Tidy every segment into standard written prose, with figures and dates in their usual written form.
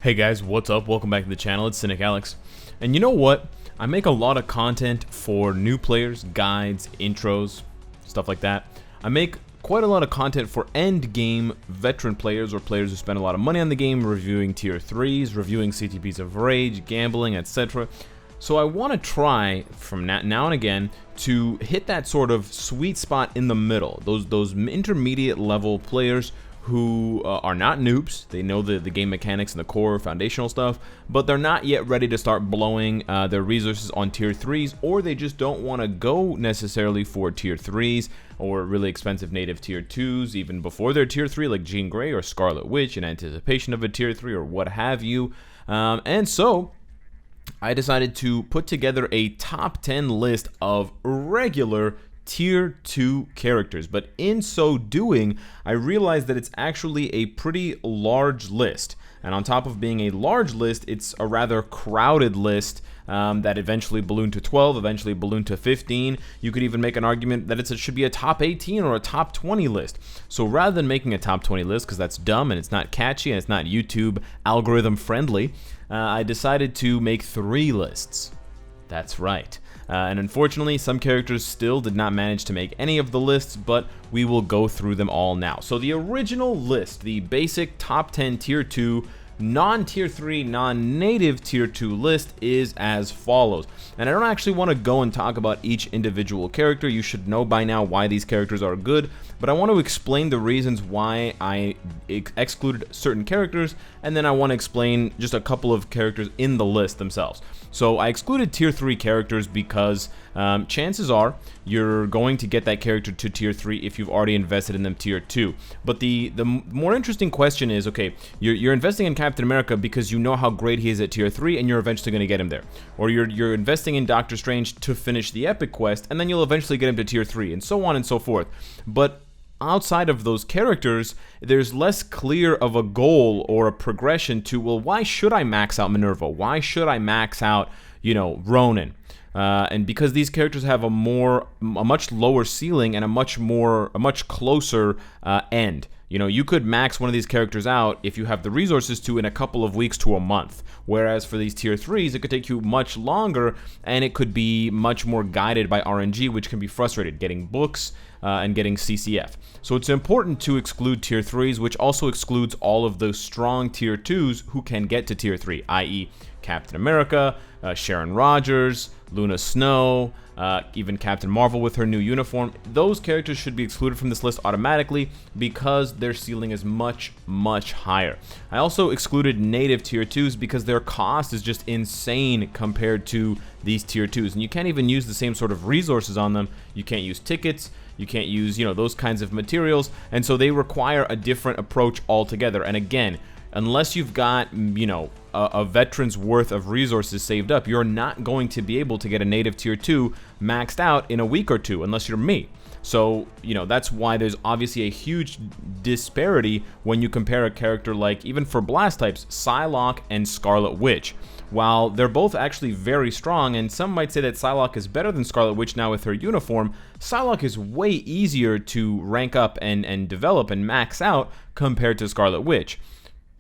Hey guys, what's up? Welcome back to the channel. It's Cynicalex. And you know what? I make a lot of content for new players, guides, intros, stuff like that. I make quite a lot of content for end game veteran players or players who spend a lot of money on the game, reviewing tier 3s, reviewing CTPs of Rage, gambling, etc. So I want to try from now and again to hit that sort of sweet spot in the middle, those intermediate level players who are not noobs. They know the game mechanics and the core foundational stuff, but they're not yet ready to start blowing their resources on tier 3s, or they just don't want to go necessarily for tier 3s or really expensive native tier 2s even before their tier 3, like Jean Grey or Scarlet Witch in anticipation of a tier 3 or what have you. And so I decided to put together a top 10 list of regular tier 2 characters, but in so doing I realized that it's actually a pretty large list, and on top of being a large list, it's a rather crowded list that eventually ballooned to 12, eventually ballooned to 15. You could even make an argument that it should be a top 18 or a top 20 list. So rather than making a top 20 list, because that's dumb and it's not catchy and it's not YouTube algorithm friendly, I decided to make 3 lists. That's right. And unfortunately, some characters still did not manage to make any of the lists, but we will go through them all now. So the original list, the basic top 10 tier 2, non-tier 3, non-native tier 2 list is as follows. And I don't actually want to go and talk about each individual character. You should know by now why these characters are good, but I want to explain the reasons why I excluded certain characters, and then I want to explain just a couple of characters in the list themselves. So I excluded tier 3 characters because chances are you're going to get that character to tier 3 if you've already invested in them tier 2. But the more interesting question is, okay, you're investing in Captain America because you know how great he is at tier 3 and you're eventually going to get him there. Or you're investing in Doctor Strange to finish the epic quest and then you'll eventually get him to tier 3, and so on and so forth. But outside of those characters, there's less clear of a goal or a progression to, well, why should I max out Minerva? Why should I max out, Ronan? And because these characters have a much lower ceiling and a much closer end. You could max one of these characters out if you have the resources to in a couple of weeks to a month. Whereas for these tier 3s, it could take you much longer, and it could be much more guided by RNG, which can be frustrated, getting books and getting CCF. So it's important to exclude tier 3s, which also excludes all of those strong tier 2s who can get to tier 3, i.e. Captain America, Sharon Rogers, Luna Snow, even Captain Marvel with her new uniform. Those characters should be excluded from this list automatically because their ceiling is much, much higher. I also excluded native tier 2s because their cost is just insane compared to these tier 2s, and you can't even use the same sort of resources on them. You can't use tickets, you can't use, those kinds of materials, and so they require a different approach altogether. And again, unless you've got, a veteran's worth of resources saved up, you're not going to be able to get a native tier 2 maxed out in a week or two, unless you're me. So, that's why there's obviously a huge disparity when you compare a character like, even for blast types, Psylocke and Scarlet Witch. While they're both actually very strong, and some might say that Psylocke is better than Scarlet Witch now with her uniform, Psylocke is way easier to rank up and develop and max out compared to Scarlet Witch.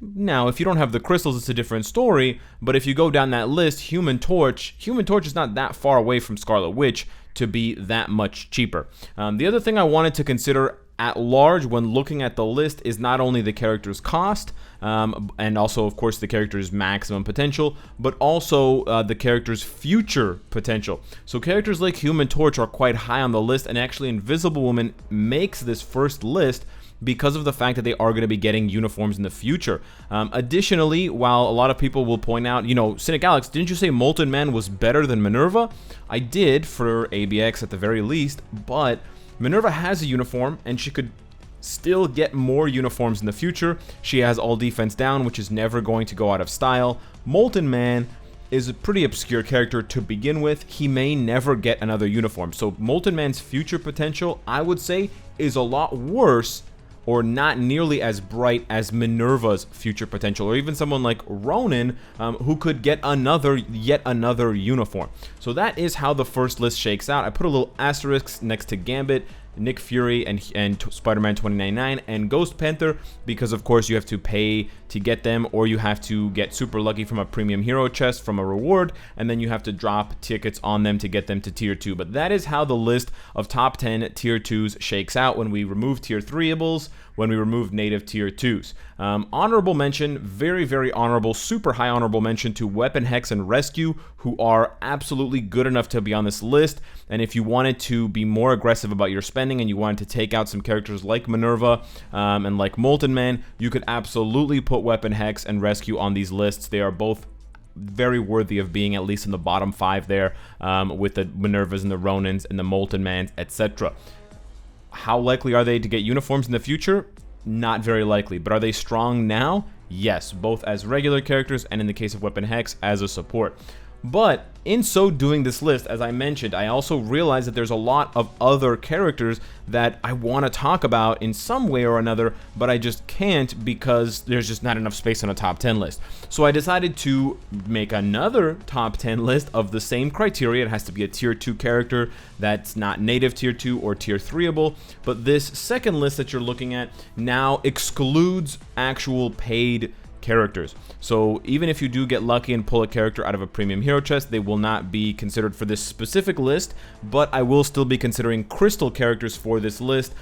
Now, if you don't have the crystals, it's a different story, but if you go down that list, Human Torch is not that far away from Scarlet Witch to be that much cheaper. The other thing I wanted to consider at large when looking at the list is not only the character's cost, and also, of course, the character's maximum potential, but also the character's future potential. So characters like Human Torch are quite high on the list, and actually Invisible Woman makes this first list because of the fact that they are going to be getting uniforms in the future. Additionally, while a lot of people will point out, Cynicalex, didn't you say Molten Man was better than Minerva? I did, for ABX at the very least, but Minerva has a uniform, and she could still get more uniforms in the future. She has all defense down, which is never going to go out of style. Molten Man is a pretty obscure character to begin with. He may never get another uniform. So Molten Man's future potential, I would say, is a lot worse or not nearly as bright as Minerva's future potential, or even someone like Ronan, who could get yet another uniform. So that is how the first list shakes out. I put a little asterisk next to Gambit Nick Fury and Spider-Man 2099 and Ghost Panther, because of course you have to pay to get them, or you have to get super lucky from a premium hero chest from a reward, and then you have to drop tickets on them to get them to tier 2. But that is how the list of top 10 tier 2s shakes out when we remove tier 3ables, when we remove native tier 2s. Honorable mention, very, very honorable, super high honorable mention to Weapon Hex and Rescue, who are absolutely good enough to be on this list. And if you wanted to be more aggressive about your spending and you wanted to take out some characters like Minerva and like Molten Man, you could absolutely put Weapon Hex and Rescue on these lists. They are both very worthy of being at least in the bottom 5 there, with the Minervas and the Ronins and the Molten Mans, etc. How likely are they to get uniforms in the future? Not very likely. But are they strong now? Yes, both as regular characters and in the case of Weapon Hex as a support. But in so doing this list, as I mentioned, I also realized that there's a lot of other characters that I want to talk about in some way or another, but I just can't because there's just not enough space on a top 10 list. So I decided to make another top 10 list of the same criteria. It has to be a tier 2 character that's not native tier 2 or tier 3able, but this second list that you're looking at now excludes actual paid characters. So even if you do get lucky and pull a character out of a premium hero chest, they will not be considered for this specific list, but I will still be considering crystal characters for this list,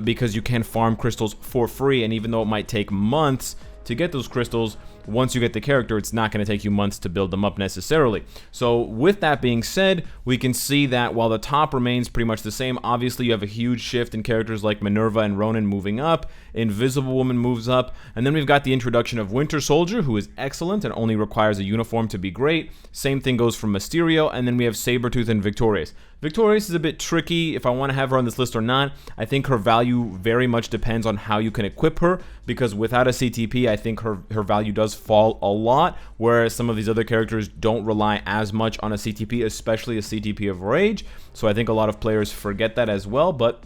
because you can farm crystals for free, and even though it might take months to get those crystals, once you get the character, it's not going to take you months to build them up necessarily. So with that being said, we can see that while the top remains pretty much the same, obviously you have a huge shift in characters like Minerva and Ronin moving up, Invisible Woman moves up, and then we've got the introduction of Winter Soldier, who is excellent and only requires a uniform to be great. Same thing goes for Mysterio, and then we have Sabretooth and Victorious. Victorious is a bit tricky if I want to have her on this list or not. I think her value very much depends on how you can equip her, because without a CTP, I think her value does fall a lot, whereas some of these other characters don't rely as much on a CTP, especially a CTP of Rage. So I think a lot of players forget that as well, but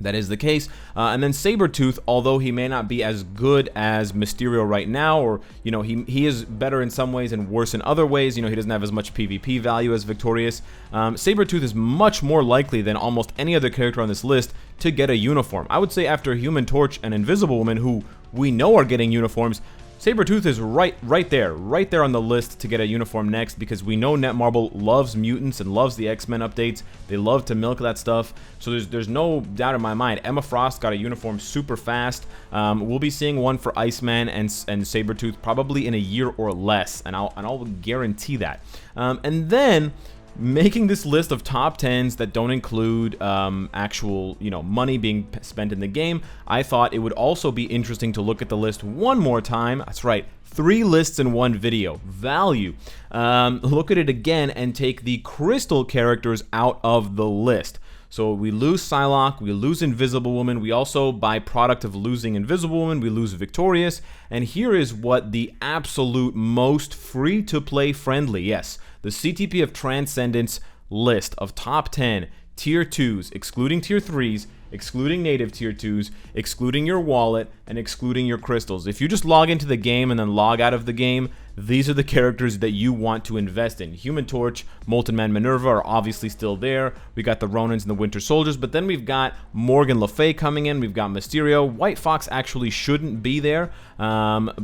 that is the case. And then Sabretooth, although he may not be as good as Mysterio right now, or, you know, he is better in some ways and worse in other ways. You know, he doesn't have as much PvP value as Victorious. Sabretooth is much more likely than almost any other character on this list to get a uniform. I would say after Human Torch and Invisible Woman, who we know are getting uniforms, Sabretooth is right there on the list to get a uniform next, because we know Netmarble loves mutants and loves the X-Men updates. They love to milk that stuff. So there's no doubt in my mind. Emma Frost got a uniform super fast. We'll be seeing one for Iceman and Sabretooth probably in a year or less, and I'll guarantee that. And then making this list of top 10s that don't include actual, you know, money being spent in the game, I thought it would also be interesting to look at the list one more time. That's right, 3 lists in one video. Value. Look at it again and take the crystal characters out of the list. So we lose Psylocke, we lose Invisible Woman, we also, by product of losing Invisible Woman, we lose Victorious, and here is what the absolute most free-to-play friendly, yes, the CTP of Transcendence list of top 10 tier 2s, excluding tier 3s, excluding native tier 2s, excluding your wallet, and excluding your crystals. If you just log into the game and then log out of the game, these are the characters that you want to invest in. Human Torch, Molten Man, Minerva are obviously still there. We got the Ronins and the Winter Soldiers, but then we've got Morgan Le Fay coming in. We've got Mysterio. White Fox actually shouldn't be there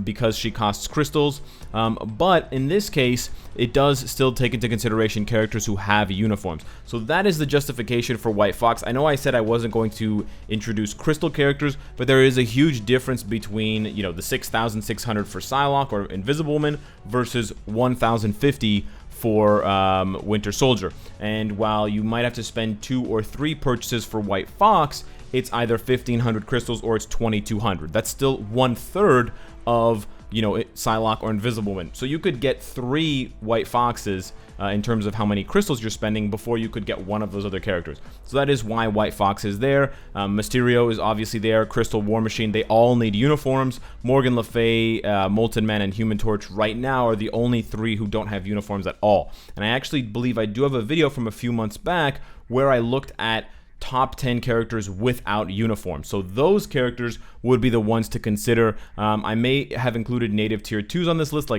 because she costs crystals. But in this case, it does still take into consideration characters who have uniforms. So that is the justification for White Fox. I know I said I wasn't going to introduce crystal characters, but there is a huge difference between, you know, the 6,600 for Psylocke or Invisible Woman versus 1,050 for Winter Soldier. And while you might have to spend 2 or 3 purchases for White Fox, it's either 1,500 crystals or it's 2,200. That's still 1/3 of, you know, Psylocke or Invisible Woman. So you could get 3 White Foxes in terms of how many crystals you're spending before you could get one of those other characters. So that is why White Fox is there. Mysterio is obviously there. Crystal, War Machine, they all need uniforms. Morgan Le Fay, Molten Man, and Human Torch right now are the only 3 who don't have uniforms at all. And I actually believe I do have a video from a few months back where I looked at top 10 characters without uniform. So those characters would be the ones to consider. I may have included native tier 2s on this list,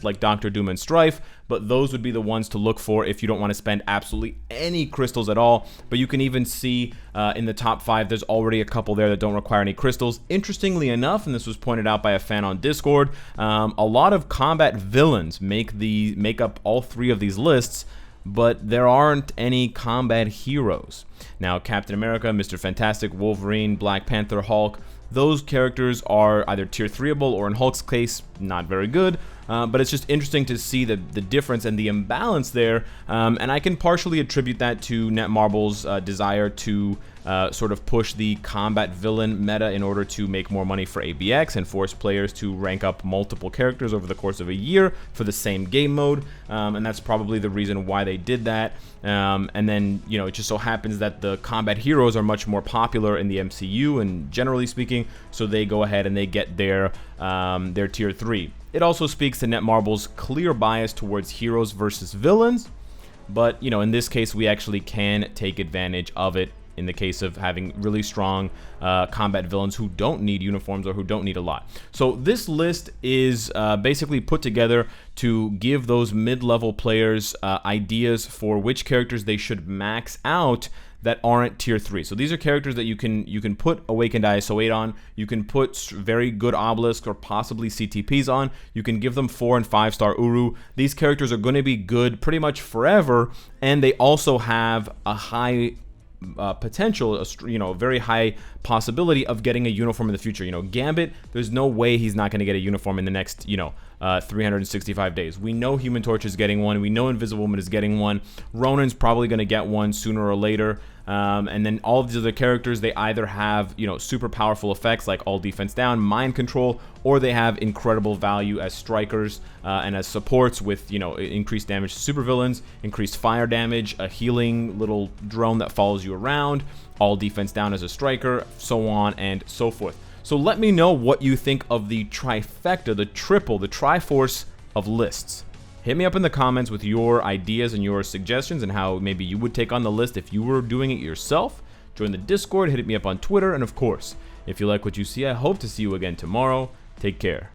like Doctor Doom and Strife, but those would be the ones to look for if you don't want to spend absolutely any crystals at all. But you can even see in the top 5, there's already a couple there that don't require any crystals. Interestingly enough, and this was pointed out by a fan on Discord, a lot of combat villains make up all 3 of these lists, but there aren't any combat heroes. Now, Captain America, Mr. Fantastic, Wolverine, Black Panther, Hulk, those characters are either tier 3able or in Hulk's case, not very good. But it's just interesting to see the difference and the imbalance there. And I can partially attribute that to Netmarble's desire to sort of push the combat villain meta in order to make more money for ABX and force players to rank up multiple characters over the course of a year for the same game mode. And that's probably the reason why they did that. And then, you know, it just so happens that the combat heroes are much more popular in the MCU and generally speaking, so they go ahead and they get their tier 3. It also speaks to Netmarble's clear bias towards heroes versus villains, but, you know, in this case, we actually can take advantage of it in the case of having really strong combat villains who don't need uniforms or who don't need a lot. So this list is basically put together to give those mid-level players ideas for which characters they should max out that aren't tier 3. So these are characters that you can put Awakened ISO 8 on, you can put very good Obelisk or possibly CTPs on, you can give them 4 and 5 star Uru. These characters are going to be good pretty much forever, and they also have a high potential, you know, very high possibility of getting a uniform in the future. You know, Gambit, there's no way he's not going to get a uniform in the next, you know, 365 days. We know Human Torch is getting one. We know Invisible Woman is getting one. Ronan's probably going to get one sooner or later. And then all of these other characters, they either have, you know, super powerful effects like all defense down, mind control, or they have incredible value as strikers and as supports with, you know, increased damage to supervillains, increased fire damage, a healing little drone that follows you around, all defense down as a striker, so on and so forth. So let me know what you think of the trifecta, the triple, the triforce of lists. Hit me up in the comments with your ideas and your suggestions and how maybe you would take on the list if you were doing it yourself. Join the Discord, hit me up on Twitter, and of course, if you like what you see, I hope to see you again tomorrow. Take care.